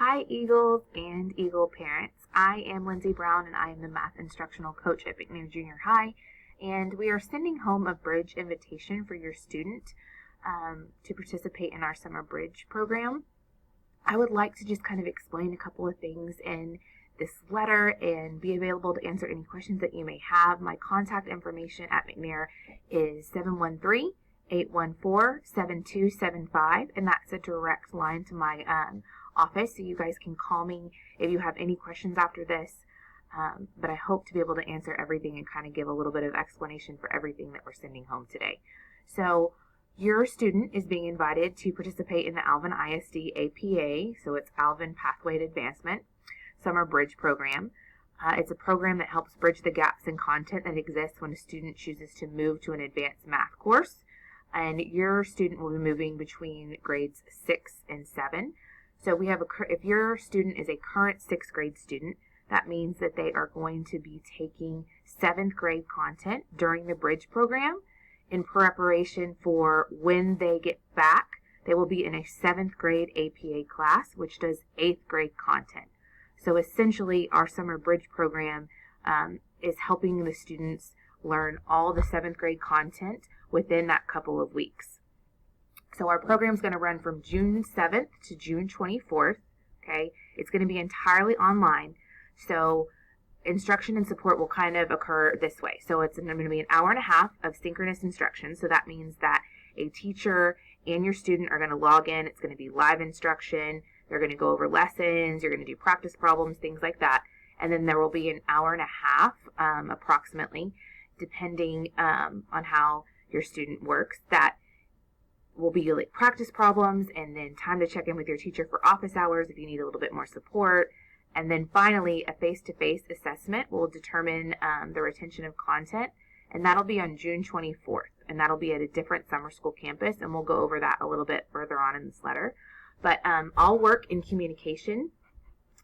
Hi Eagles and Eagle parents. I am Lindsay Brown and I am the math instructional coach at McNair Junior High, and we are sending home a bridge invitation for your student to participate in our summer bridge program. I would like to just kind of explain a couple of things in this letter and be available to answer any questions that you may have. My contact information at McNair is 713-814-7275, and that's a direct line to my office, so you guys can call me if you have any questions after this. But I hope to be able to answer everything and kind of give a little bit of explanation for everything that we're sending home today. So your student is being invited to participate in the Alvin ISD APA, so it's Alvin Pathway to Advancement Summer Bridge Program. It's a program that helps bridge the gaps in content that exists when a student chooses to move to an advanced math course. And your student will be moving between grades 6 and 7. So if your student is a current 6th grade student, that means that they are going to be taking 7th grade content during the bridge program in preparation for when they get back. They will be in a 7th grade APA class, which does 8th grade content. So essentially, our summer bridge program is helping the students learn all the 7th grade content within that couple of weeks. So our program is going to run from June 7th to June 24th. Okay, it's going to be entirely online. So instruction and support will kind of occur this way. So it's going to be an hour and a half of synchronous instruction. So that means that a teacher and your student are going to log in. It's going to be live instruction. They're going to go over lessons. You're going to do practice problems, things like that. And then there will be an hour and a half, approximately, depending on how your student works, that will be like practice problems, and then time to check in with your teacher for office hours if you need a little bit more support. And then finally, a face-to-face assessment will determine the retention of content, and that'll be on June 24th, and that'll be at a different summer school campus, and we'll go over that a little bit further on in this letter. But all work in communication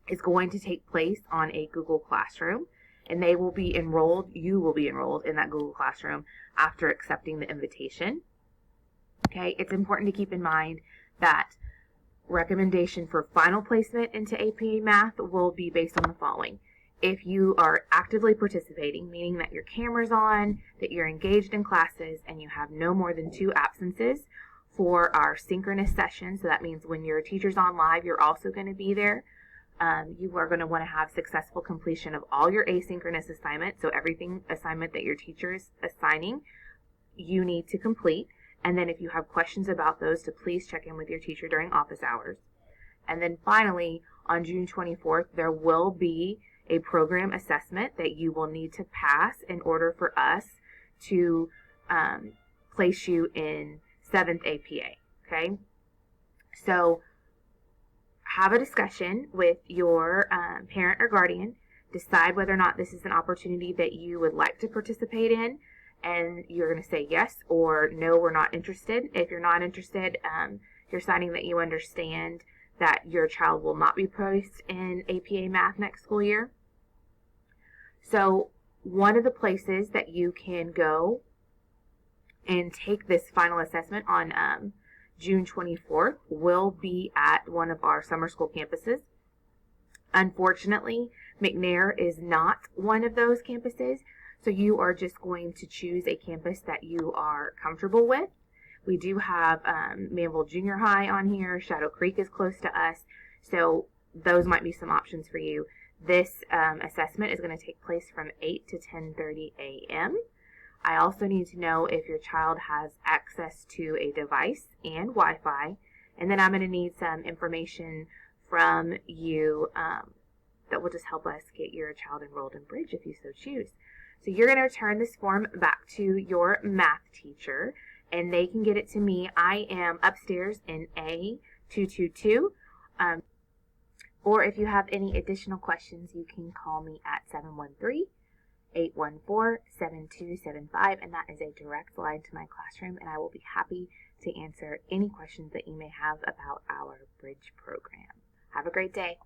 is going to take place on a Google Classroom, and you will be enrolled in that Google Classroom after accepting the invitation. Okay, it's important to keep in mind that recommendation for final placement into APA Math will be based on the following. If you are actively participating, meaning that your camera's on, that you're engaged in classes, and you have no more than 2 absences for our synchronous session, so that means when your teacher's on live, you're also going to be there. You are going to want to have successful completion of all your asynchronous assignments, so assignment that your teacher is assigning, you need to complete. And then if you have questions about those, to please check in with your teacher during office hours. And then finally, on June 24th, there will be a program assessment that you will need to pass in order for us to place you in 7th APA, okay? So have a discussion with your parent or guardian. Decide whether or not this is an opportunity that you would like to participate in, and you're going to say yes or no, we're not interested. If you're not interested, you're signing that you understand that your child will not be placed in APA Math next school year. So one of the places that you can go and take this final assessment on June 24th will be at one of our summer school campuses. Unfortunately, McNair is not one of those campuses, so you are just going to choose a campus that you are comfortable with. We do have Manville Junior High on here. Shadow Creek is close to us, so those might be some options for you. This assessment is going to take place from 8 to 10:30 a.m. I also need to know if your child has access to a device and Wi-Fi, and then I'm going to need some information from you that will just help us get your child enrolled in Bridge if you so choose. So you're going to return this form back to your math teacher, and they can get it to me. I am upstairs in A222. Or if you have any additional questions, you can call me at 713-814-7275, and that is a direct line to my classroom, and I will be happy to answer any questions that you may have about our Bridge program. Have a great day.